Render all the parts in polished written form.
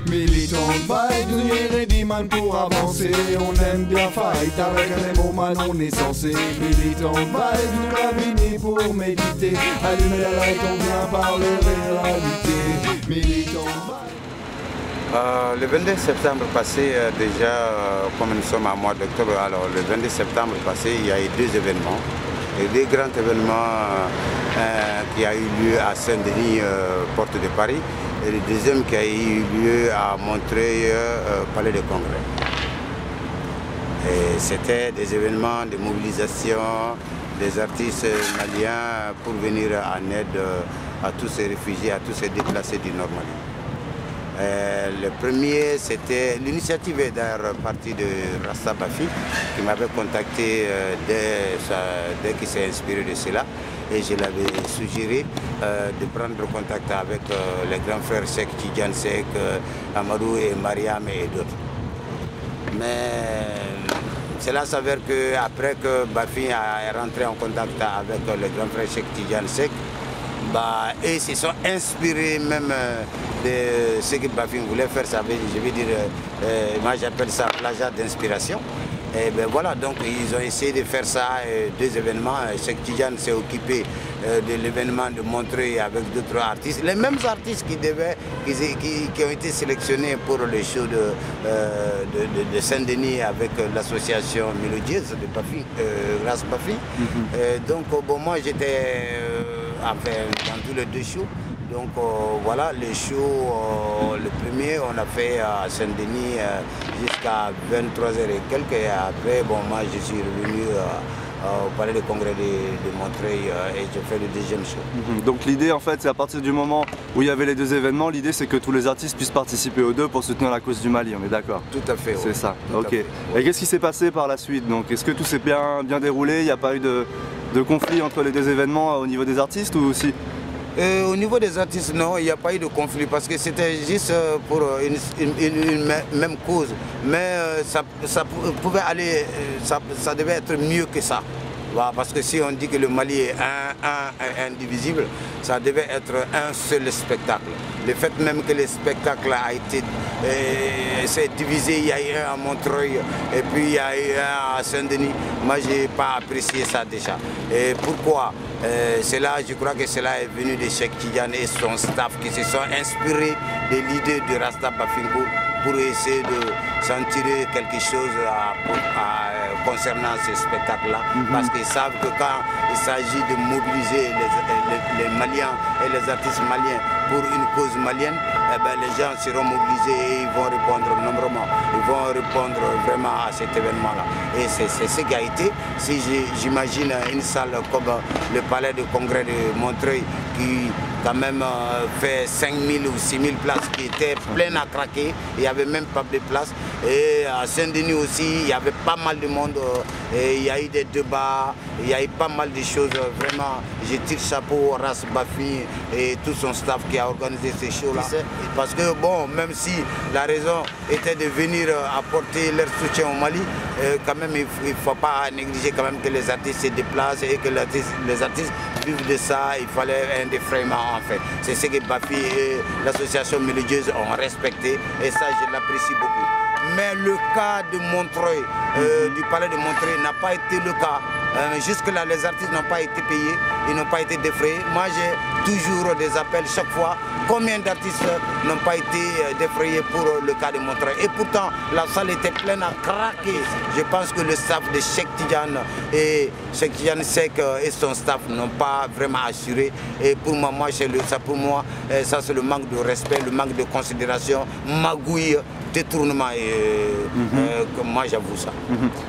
Militons fight, nous y ready man pour avancer. On aime bien fight, avec un bon man on est censé. Militons fight, nous l'avenir pour méditer. Allumer la light, on vient parler réalité. Militons fight. Le 22 septembre passé, comme nous sommes à mois d'octobre, alors le 22 septembre passé, il y a eu deux événements. Et deux grands événements qui a eu lieu à Saint-Denis, porte de Paris, et le deuxième qui a eu lieu à Montreuil, palais de Congrès. C'était des événements de mobilisation des artistes maliens pour venir en aide à tous ces réfugiés, à tous ces déplacés du Nord Mali. Le premier, c'était l'initiative d'ailleurs partie de Rasta Bafi qui m'avait contacté dès qu'il s'est inspiré de cela, et je l'avais suggéré de prendre contact avec les grands frères Sek, Tidjane Sek, Amadou et Mariam et d'autres. Mais cela s'avère qu'après que Bafi est rentré en contact avec les grands frères Sek, Tidjane Sek, et ils se sont inspirés même de ce que Bafi voulait faire. Ça veut, je veux dire, moi j'appelle ça plagiat d'inspiration. Et ben voilà, donc ils ont essayé de faire ça, deux événements. Cheikh Tidiane s'est occupé de l'événement de Montreuil avec d'autres artistes, les mêmes artistes qui ont été sélectionnés pour le show de Saint-Denis avec l'association Mélodieuse de Bafi, Ras Bafi. Donc bon, moi j'étais dans tous les deux shows. Donc voilà, le show, le premier on a fait à Saint-Denis jusqu'à 23h et quelques, et après bon, moi je suis revenu au palais de congrès de Montreuil et j'ai fait le deuxième show. Donc l'idée en fait c'est à partir du moment où il y avait les deux événements, l'idée c'est que tous les artistes puissent participer aux deux pour soutenir la cause du Mali, on est d'accord? Tout à fait. C'est ça, ok. Ouais. Et qu'est-ce qui s'est passé par la suite? Donc est-ce que tout s'est bien déroulé? Il n'y a pas eu de conflit entre les deux événements au niveau des artistes ou aussi? Au niveau des artistes, non, il n'y a pas eu de conflit parce que c'était juste pour une même cause. Mais ça pouvait aller, ça devait être mieux que ça. Voilà, parce que si on dit que le Mali est indivisible, ça devait être un seul spectacle. Le fait même que le spectacle a été divisé, il y a eu un à Montreuil et puis il y a eu un à Saint-Denis, moi je n'ai pas apprécié ça déjà. Et pourquoi? Je crois que cela est venu de Cheikh Tidiane et son staff qui se sont inspirés de l'idée de Rasta Bafingo pour essayer de s'en tirer quelque chose concernant ce spectacle-là. Parce qu'ils savent que quand il s'agit de mobiliser les Maliens et les artistes maliens pour une cause malienne, les gens seront mobilisés et ils vont répondre nombrement. Ils vont répondre vraiment à cet événement-là. Et c'est ce qui a été. Si j'imagine une salle comme le palais de congrès de Montreuil qui quand même fait 5000 ou 6000 places qui étaient pleines à craquer, il n'y avait même pas de place. Et à Saint-Denis aussi, il y avait pas mal de monde, et il y a eu des débats, il y a eu pas mal de choses. Vraiment, je tire chapeau à Ras Bafi et tout son staff qui a organisé ces shows-là. Parce que bon, même si la raison était de venir apporter leur soutien au Mali, quand même il ne faut pas négliger quand même que les artistes se déplacent et que les artistes vivent de ça. Il fallait un défraiement en fait. C'est ce que Bafi et l'association Mélodieuse ont respecté et ça je l'apprécie beaucoup. Mais le cas de Montreuil, du palais de Montreuil n'a pas été le cas. Jusque-là, les artistes n'ont pas été payés, ils n'ont pas été défrayés. Moi, j'ai toujours des appels chaque fois. Combien d'artistes n'ont pas été défrayés pour le cas de Montreuil? Et pourtant, la salle était pleine à craquer. Je pense que le staff de Cheikh Tidiane et Cheikh Tidiane Sek et son staff n'ont pas vraiment assuré. Et pour moi, ça c'est le manque de respect, le manque de considération, magouille, détournement. Moi, j'avoue ça.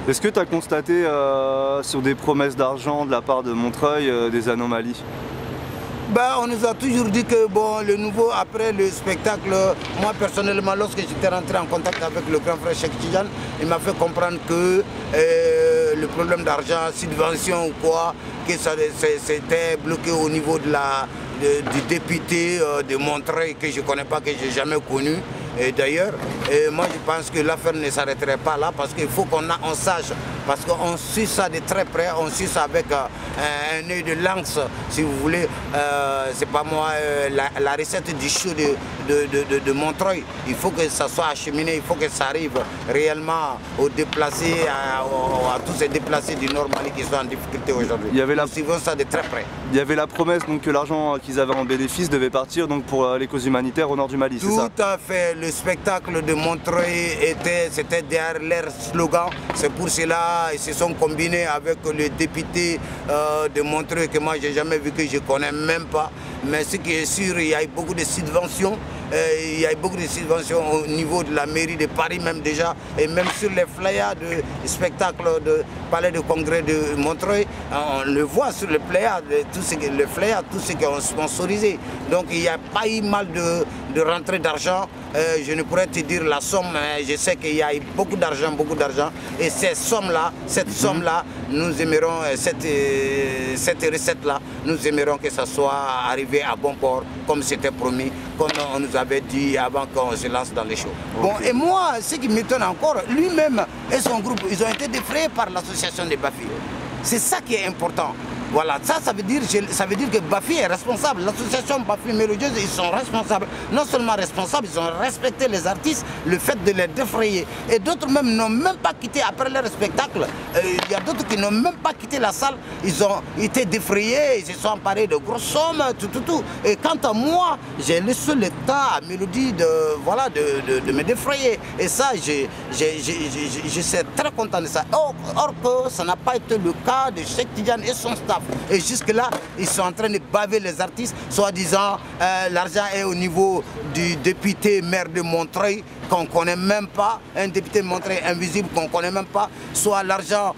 Est-ce que tu as constaté sur des promesses d'argent de la part de Montreuil des anomalies? On nous a toujours dit que bon, le nouveau, après le spectacle, moi personnellement, lorsque j'étais rentré en contact avec le grand frère Cheikh Tidiane, il m'a fait comprendre que le problème d'argent, subvention ou quoi, que c'était bloqué au niveau du député de Montreuil, que je ne connais pas, que je n'ai jamais connu. Et d'ailleurs, moi je pense que l'affaire ne s'arrêterait pas là parce qu'il faut qu'on sache parce qu'on suit ça de très près, on suit ça avec un œil de lynx, si vous voulez. C'est pas moi, la recette du chou de Montreuil, il faut que ça soit acheminé, il faut que ça arrive réellement aux déplacés, à tous ces déplacés du Nord Mali qui sont en difficulté aujourd'hui. Nous suivons ça de très près. Il y avait la promesse donc, que l'argent qu'ils avaient en bénéfice devait partir donc, pour les causes humanitaires au nord du Mali, c'est ça? Tout à fait. Le spectacle de Montreuil c'était derrière leur slogan. C'est pour cela qu'ils se sont combinés avec le député de Montreuil que moi j'ai jamais vu, que je connais même pas. Mais ce qui est sûr, il y a eu beaucoup de subventions. Il y a eu beaucoup de subventions au niveau de la mairie de Paris même déjà, et même sur les flyers de spectacle de palais de congrès de Montreuil, on le voit sur les flyers, tout ce qui est sponsorisé. Donc il n'y a pas eu mal de rentrée d'argent. Je ne pourrais te dire la somme, mais je sais qu'il y a eu beaucoup d'argent, et cette somme-là, nous aimerons, cette recette-là, nous aimerons que ça soit arrivé à bon port, comme c'était promis, comme on nous avait dit avant qu'on se lance dans les shows. Okay. Bon, et moi, ce qui m'étonne encore, lui-même et son groupe, ils ont été défrayés par l'association des Bafi. C'est ça qui est important. Voilà, ça veut dire que Bafi est responsable. L'association Bafi Mélodieuse, ils sont responsables. Non seulement responsables, ils ont respecté les artistes, le fait de les défrayer. Et d'autres même n'ont même pas quitté après leur spectacle. Il y a d'autres qui n'ont même pas quitté la salle. Ils ont été défrayés, ils se sont emparés de grosses sommes, tout. Et quant à moi, j'ai laissé le temps à Mélodie de me défrayer. Et ça, je suis très content de ça. Or que ça n'a pas été le cas de Cheikh Tidiane et son staff. Et jusque-là, ils sont en train de baver les artistes, soi-disant l'argent est au niveau du député maire de Montreuil, qu'on ne connaît même pas, un député de Montreuil invisible qu'on ne connaît même pas, soit l'argent,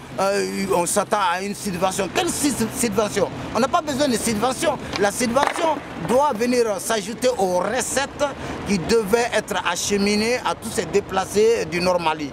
on s'attend à une subvention. Quelle subvention? On n'a pas besoin de subvention. La subvention doit venir s'ajouter aux recettes qui devaient être acheminées à tous ces déplacés du Nord Mali.